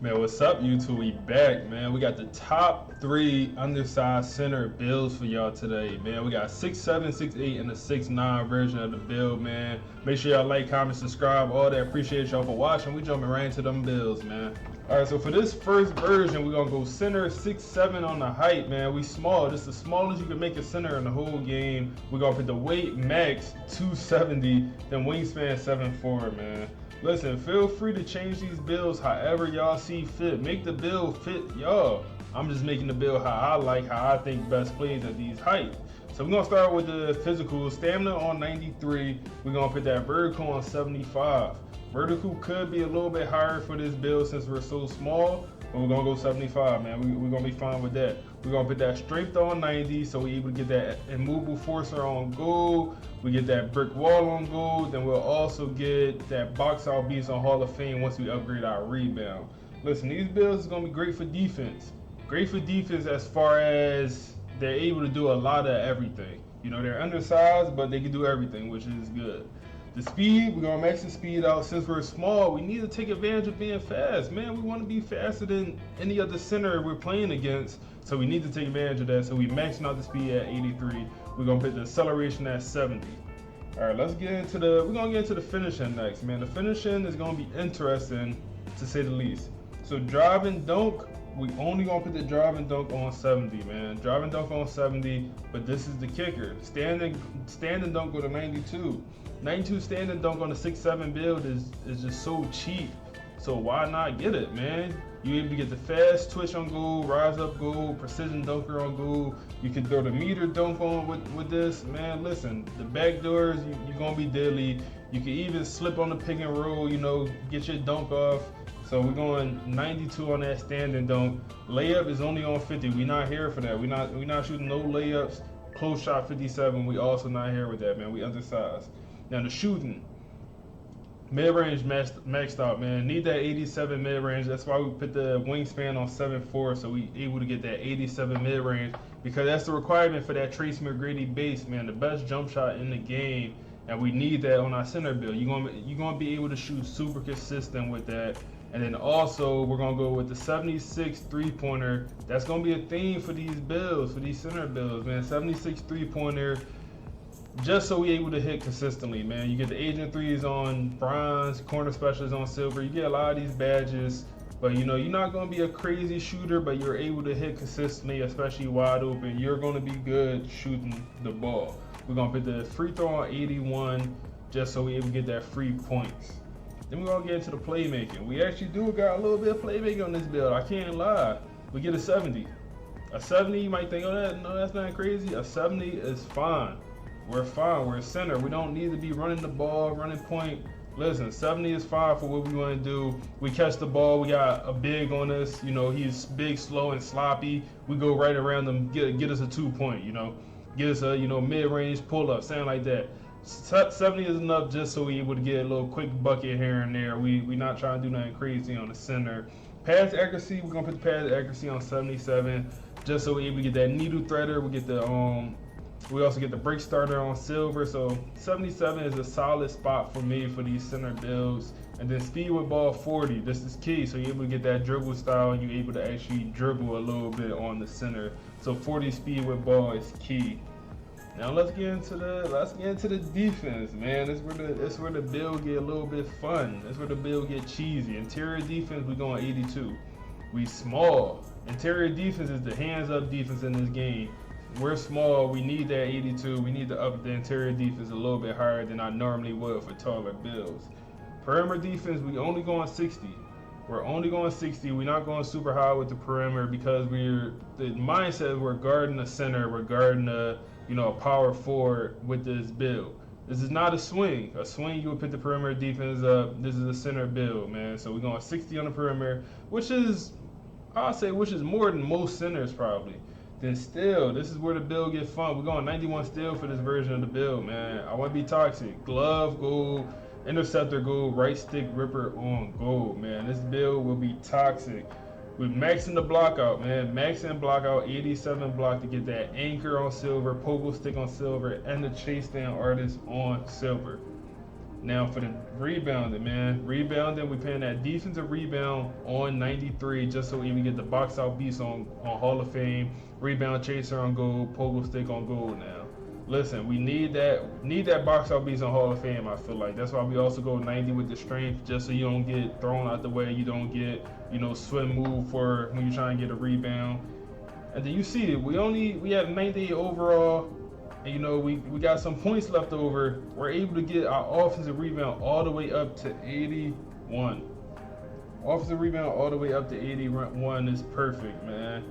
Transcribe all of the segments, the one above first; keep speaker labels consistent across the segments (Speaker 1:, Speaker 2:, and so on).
Speaker 1: Man, what's up, YouTube? We back, man. We got the top 3 undersized center builds for y'all today, man. We got 6'7", 6'8", and a 6'9" version of the build, man. Make sure y'all like, comment, subscribe, all that. Appreciate y'all for watching. We jumping right into them builds, man. All right, so for this first version, we're gonna go center 6'7" on the height, man. We small, just the smallest you can make a center in the whole game. We're gonna put the weight max 270, then wingspan 7'4", man. Listen, feel free to change these builds however y'all see fit. Make the build fit y'all. I'm just making the build how I like, how I think best plays at these heights. So we're gonna start with the physical. Stamina on 93. We're gonna put that vertical on 75. Vertical could be a little bit higher for this build since we're so small, but we're gonna go 75, man. We're gonna be fine with that. We're gonna put that strength on 90, so we're able to get that immovable forcer on gold. We get that brick wall on gold, then we'll also get that box out beast on Hall of Fame once we upgrade our rebound. Listen, these builds is gonna be great for defense. Great for defense as far as they're able to do a lot of everything. You know, they're undersized, but they can do everything, which is good. The speed, we're gonna max the speed out. Since we're small, we need to take advantage of being fast. Man, we wanna be faster than any other center we're playing against. So we need to take advantage of that. So we maxing out the speed at 83. We're gonna put the acceleration at 70. All right, we're gonna get into the finishing next, man. The finishing is gonna be interesting to say the least. So drive and dunk, we only gonna put the drive and dunk on 70, man. Drive and dunk on 70, but this is the kicker. Stand and dunk go to 92. 92 stand and dunk on a 6'7" build is just so cheap. So why not get it, man? You able to get the fast twitch on gold, rise up gold, precision dunker on gold. You can throw the meter dunk on with this, man. Listen, the back doors, you're gonna be deadly. You can even slip on the pick and roll, you know, get your dunk off. So we're going 92 on that stand and dunk. Layup is only on 50. We're not here for that. We're not shooting no layups. Close shot 57. We also not here with that, man. We undersized. Now the shooting. Mid-range maxed out, man. Need that 87 mid-range. That's why we put the wingspan on 7'4", so we able to get that 87 mid-range, because that's the requirement for that Tracy McGrady base, man. The best jump shot in the game, and we need that on our center build. You're gonna be able to shoot super consistent with that. And then also we're gonna go with the 76 three-pointer. That's gonna be a theme for these builds, for these center builds, man. 76 three-pointer. Just so we're able to hit consistently, man. You get the agent threes on bronze, corner specials on silver. You get a lot of these badges, but you know, you're not going to be a crazy shooter, but you're able to hit consistently, especially wide open. You're going to be good shooting the ball. We're going to put the free throw on 81, just so we're able to get that free points. Then we're going to get into the playmaking. We actually do got a little bit of playmaking on this build. I can't lie. We get a 70. A 70, you might think, oh, no, that's not crazy. A 70 is fine. We're fine. We're a center. We don't need to be running the ball, running point. Listen, 70 is fine for what we want to do. We catch the ball. We got a big on us. You know, he's big, slow, and sloppy. We go right around him, get us a 2-point, you know. Get us a, mid-range pull-up, something like that. 70 is enough just so we're able to get a little quick bucket here and there. We not trying to do nothing crazy on the center. Pass accuracy, we're going to put the pass accuracy on 77 just so we're able to get that needle threader. We get the we also get the break starter on silver, so 77 is a solid spot for me for these center builds. And then speed with ball 40, this is key, so you're able to get that dribble style and you're able to actually dribble a little bit on the center. So 40 speed with ball is key. Now let's get into the defense, man. This where the build get a little bit fun. That's where the build get cheesy. Interior defense, we going 82. We small. Interior defense is the hands up defense in this game. We're small, we need that 82. We need to up the interior defense a little bit higher than I normally would for taller builds. Perimeter defense, we only going 60. We're only going 60. We're not going super high with the perimeter because the mindset is we're guarding the center, we're guarding a power forward with this build. This is not a swing. A swing, you would put the perimeter defense up. This is a center build, man. So we're going 60 on the perimeter, which is more than most centers probably. Then still, this is where the build gets fun. We're going 91 still for this version of the build, man. I want to be toxic. Glove, gold, interceptor, gold, right stick, ripper on gold, man. This build will be toxic. We're maxing the block out, man. Maxing block out, 87 block to get that anchor on silver, pogo stick on silver, and the chase down artist on silver. Now for the rebounding, man. Rebounding, we paying that defensive rebound on 93 just so we can get the box out beast on Hall of Fame, rebound chaser on gold, pogo stick on gold now. Listen, we need that box out beast on Hall of Fame, I feel like. That's why we also go 90 with the strength, just so you don't get thrown out the way, you don't get, swim move for when you're trying to get a rebound. And then you see it, we have 90 overall, and we got some points left over. We're able to get our offensive rebound all the way up to 81. Offensive rebound all the way up to 81 is perfect, man.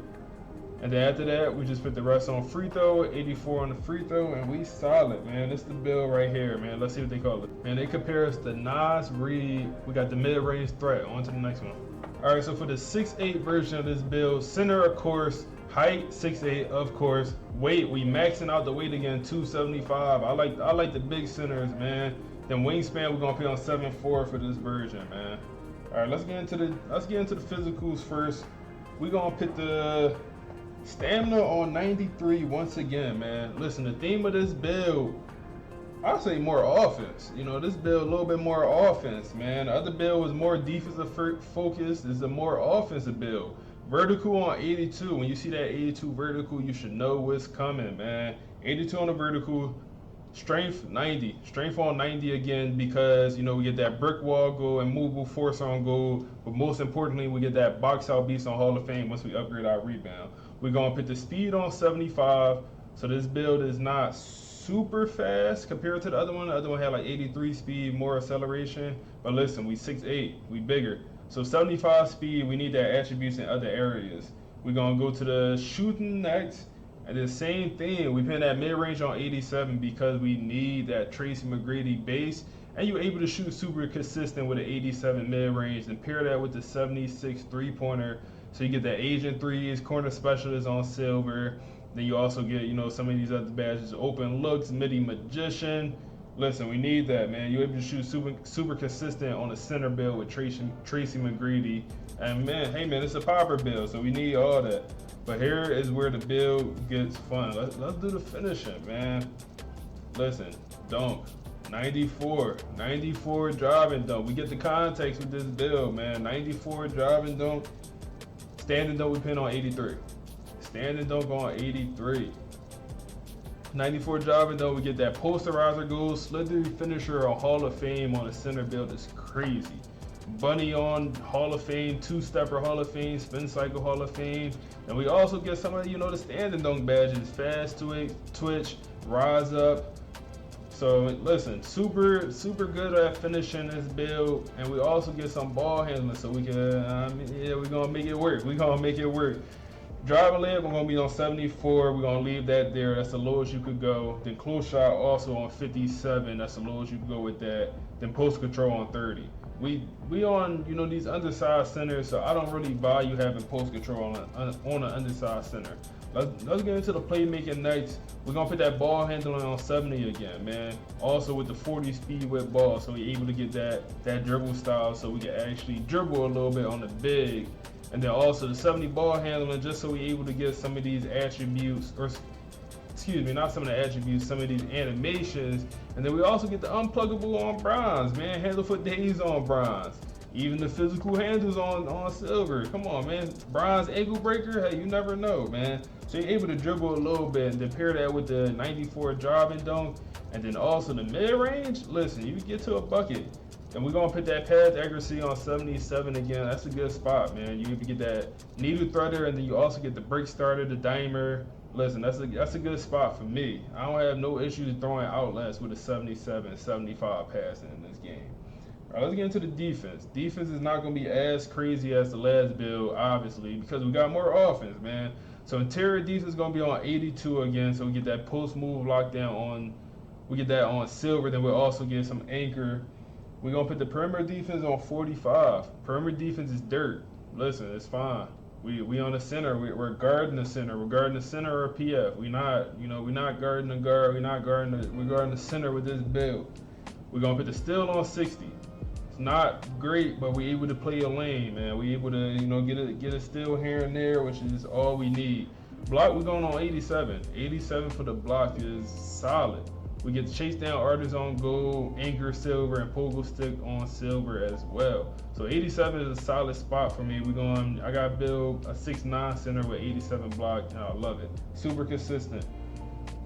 Speaker 1: And then after that, we just put the rest on free throw, 84 on the free throw, and we solid, man. It's the build right here, man. Let's see what they call it. Man, they compare us to Nas, Reed. We got the mid-range threat. On to the next one. All right, so for the 6'8 version of this build, center, of course, height 6'8, of course. Weight, we maxing out the weight again, 275. I like the big centers, man. Then wingspan, we're gonna put on 7'4 for this version, man. All right, let's get into the physicals first. We're gonna put the stamina on 93 once again, man. Listen, the theme of this build, I'll say more offense. This build a little bit more offense, man. The other build was more defensive focused. This is a more offensive build. Vertical on 82. When you see that 82 vertical, you should know what's coming, man. 82 on the vertical. Strength 90. Strength on 90 again because, we get that brick wall goal and movable force on goal. But most importantly, we get that box out beast on Hall of Fame once we upgrade our rebound. We're going to put the speed on 75. So this build is not super fast compared to the other one. The other one had like 83 speed, more acceleration. But listen, we 6'8", we bigger. So 75 speed, we need that attributes in other areas. We're going to go to the shooting next. And the same thing, we pin that mid-range on 87 because we need that Tracy McGrady base. And you're able to shoot super consistent with an 87 mid-range and pair that with the 76 three-pointer. So you get that Asian threes, corner specialist on silver. Then you also get, some of these other badges, open looks, midi magician. Listen, we need that, man. You're able to shoot super consistent on a center build with Tracy McGrady. And man, hey man, it's a popper build, so we need all that. But here is where the build gets fun. Let's do the finishing, man. Listen, dunk, 94 driving dunk. We get the context with this build, man. 94 driving dunk. Standing dunk we pin on 83. Standing dunk on 83. 94 driving dunk, we get that posterizer goal, slithery finisher on Hall of Fame on the center build is crazy. Bunny on Hall of Fame, two-stepper Hall of Fame, spin cycle Hall of Fame. And we also get some of the standing dunk badges, fast twitch, rise up. So listen, super good at finishing this build. And we also get some ball handling so we can, we're gonna make it work. Driving leg, we're gonna be on 74. We're gonna leave that there. That's the lowest you could go. Then close shot also on 57. That's the lowest you could go with that. Then post control on 30. We on these undersized centers, so I don't really value having post control on an undersized center. Let's get into the playmaking next. We're gonna put that ball handling on 70 again, man. Also with the 40 speed with ball, so we're able to get that dribble style, so we can actually dribble a little bit on the big. And then also the 70 ball handling, just so we're able to get some of these attributes, or excuse me, not some of the attributes, some of these animations. And then we also get the unpluggable on bronze, man. Handle for days on bronze. Even the physical handles on silver. Come on, man. Bronze ankle breaker, hey, you never know, man. So you're able to dribble a little bit and then pair that with the 94 driving dunk. And then also the mid-range, listen, you can get to a bucket. And we're gonna put that path accuracy on 77 again. That's a good spot, man. You can get that needle threader, and then you also get the break starter, the dimer. Listen, that's a good spot for me. I don't have no issues throwing outlets with a 77, 75 passing in this game. All right, let's get into the defense. Defense is not gonna be as crazy as the last build, obviously, because we got more offense, man. So interior defense is gonna be on 82 again. So we get that post move lockdown on. We get that on silver. Then we'll also get some anchor. We're going to put the perimeter defense on 45. Perimeter defense is dirt. Listen, it's fine. We on the center. We're guarding the center. We're guarding the center or PF. We're not guarding the guard. We're guarding the center with this build. We're going to put the steal on 60. It's not great, but we're able to play a lane, man. We're able to, get a steal here and there, which is all we need. Block, we're going on 87. 87 for the block is solid. We get the chase down artists on gold, anchor silver, and pogo stick on silver as well. So 87 is a solid spot for me. I got to build a 6'9" center with 87 block, and I love it. Super consistent.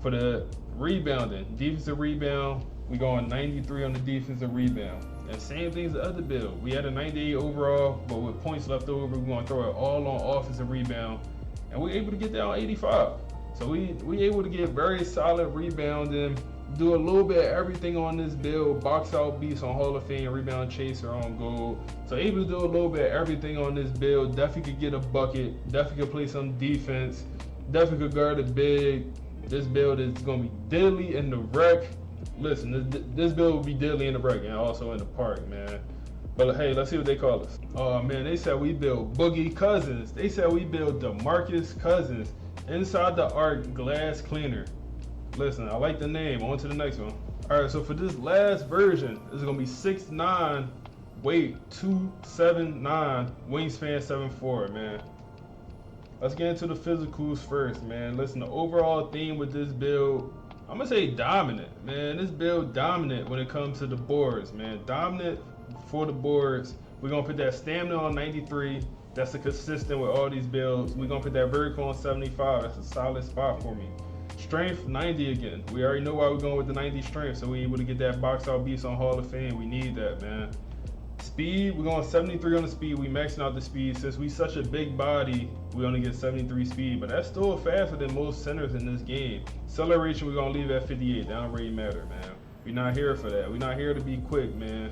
Speaker 1: For the rebounding, defensive rebound, we going 93 on the defensive rebound. And same thing as the other build. We had a 98 overall, but with points left over, we're going to throw it all on offensive rebound. And we're able to get that on 85. So we able to get very solid rebounding, do a little bit of everything on this build, box out beats on Hall of Fame, rebound chaser on gold. So able to do a little bit of everything on this build. Definitely could get a bucket, definitely could play some defense, definitely could guard a big. This build is going to be deadly in the rec. Listen, this build will be deadly in the rec and also in the park, man. But hey, let's see what they call us. Oh man, they said we build Boogie Cousins. They said we build DeMarcus Cousins. Inside the arc glass cleaner. Listen, I like the name. On to the next one. All right, so for this last version, it's gonna be 6'9", weight 279, wingspan 7'4", man. Let's get into the physicals first, man. Listen, the overall theme with this build, I'm gonna say dominant, man. This build dominant when it comes to the boards, man. Dominant for the boards. We're gonna put that stamina on 93. That's a consistent with all these builds. We're gonna put that vertical on 75. That's a solid spot for me. Strength 90 again. We already know why we're going with the 90 strength, so we're able to get that box out beast on Hall of Fame. We need that, man. Speed, we're going 73 on the speed. We maxing out the speed. Since we such a big body, we only get 73 speed, but that's still faster than most centers in this game. Acceleration, we're gonna leave at 58. That don't really matter, man. We're not here for that. We're not here to be quick, man.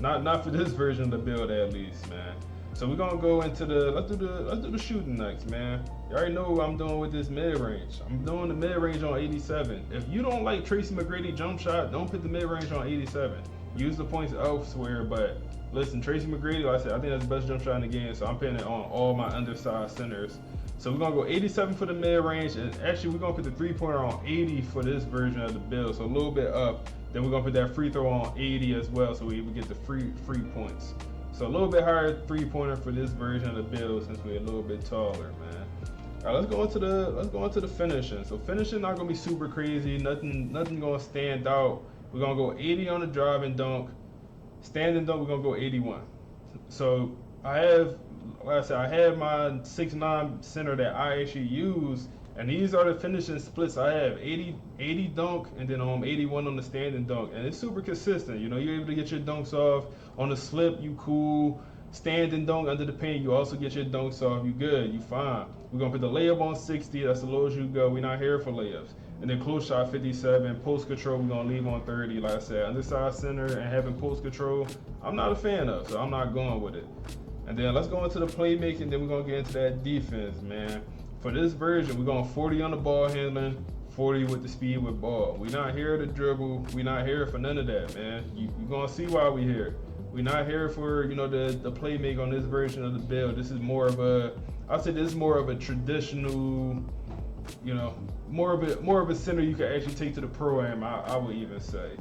Speaker 1: Not for this version of the build at least, man. So we're gonna go into let's do the shooting next, man. You already know what I'm doing with this mid-range. I'm doing the mid-range on 87. If you don't like Tracy McGrady jump shot, don't put the mid-range on 87. Use the points elsewhere, but listen, Tracy McGrady, like I said, I think that's the best jump shot in the game, so I'm putting it on all my undersized centers. So we're gonna go 87 for the mid-range, and actually we're gonna put the three-pointer on 80 for this version of the build, so a little bit up. Then we're gonna put that free throw on 80 as well, so we get the free points. So a little bit higher three-pointer for this version of the build since we're a little bit taller, man. All right, let's go into the finishing. So finishing not gonna be super crazy. Nothing gonna stand out. We're gonna go 80 on the drive and dunk. Standing dunk, we're gonna go 81. So I have, like I said, I have my 6'9" center that I actually use, and these are the finishing splits I have. 80 dunk, and then 81 on the standing dunk, and it's super consistent. You know, you're able to get your dunks off on the slip. You cool. Standing dunk under the paint, you also get your dunks off. You good. You fine. We're gonna put the layup on 60. That's the lowest you go. We're not here for layups. And then close shot 57. Post control, we're gonna leave on 30. Like I said, undersized center and having post control, I'm not a fan of, so I'm not going with it. And then let's go into the playmaking. Then we're gonna get into that defense, man. For this version, we're going 40 on the ball handling, 40 with the speed with ball. We're not here to dribble. We're not here for none of that, man. You're going to see why we're here. We're not here for, you know, the playmaking on this version of the build. This is more of I'd say this is more of a traditional, you know, more of a center you can actually take to the pro-am, I would even say.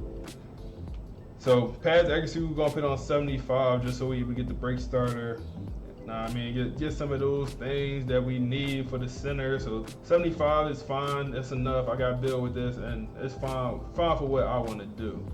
Speaker 1: So pass accuracy, we're going to put on 75 just so we get the break starter. Nah, I mean, get some of those things that we need for the center. So 75 is fine. That's enough. I got to build with this, and it's fine for what I want to do.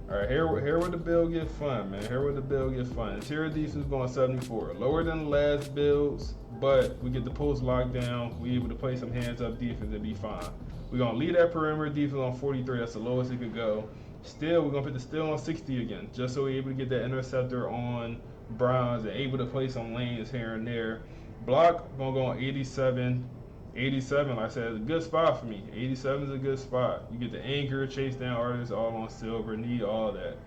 Speaker 1: All right, here where the build get fun, man. Here where the build get fun. Interior defense going 74. Lower than the last builds, but we get the post locked down. We able to play some hands-up defense and be fine. We're going to lead that perimeter defense on 43. That's the lowest it could go. Still, we're going to put the steal on 60 again, just so we're able to get that interceptor on Browns and able to play some lanes here and there. Block, gonna go on 87. 87, like I said, is a good spot for me. 87 is a good spot. You get the anchor, chase down artists, all on silver, need all that.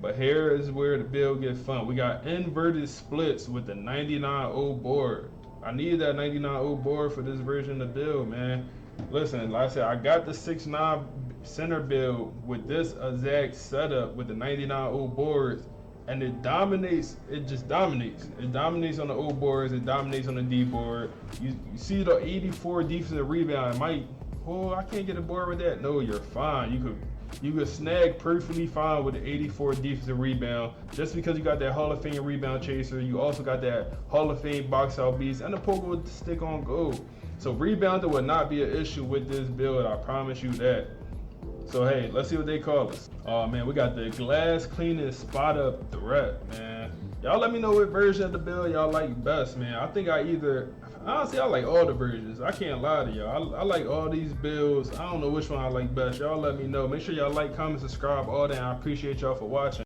Speaker 1: But here is where the build gets fun. We got inverted splits with the 99-0 board. I need that 99-0 board for this version of the build, man. Listen, like I said, I got the 6'9" center build with this exact setup with the 99-0 boards. And it dominates, it just dominates. It dominates on the O boards, it dominates on the D board. You see the 84 defensive rebound, it might, oh, I can't get a board with that. No, you're fine. You could snag perfectly fine with the 84 defensive rebound. Just because you got that Hall of Fame rebound chaser, you also got that Hall of Fame box out beast and the pogo stick on goal. So rebounding would not be an issue with this build, I promise you that. So hey, let's see what they call us. Oh man, we got the glass cleaning spot up threat, man. Y'all let me know what version of the build y'all like best, man. I think honestly, I like all the versions. I can't lie to y'all. I like all these builds. I don't know which one I like best. Y'all let me know. Make sure y'all like, comment, subscribe, all that. I appreciate y'all for watching.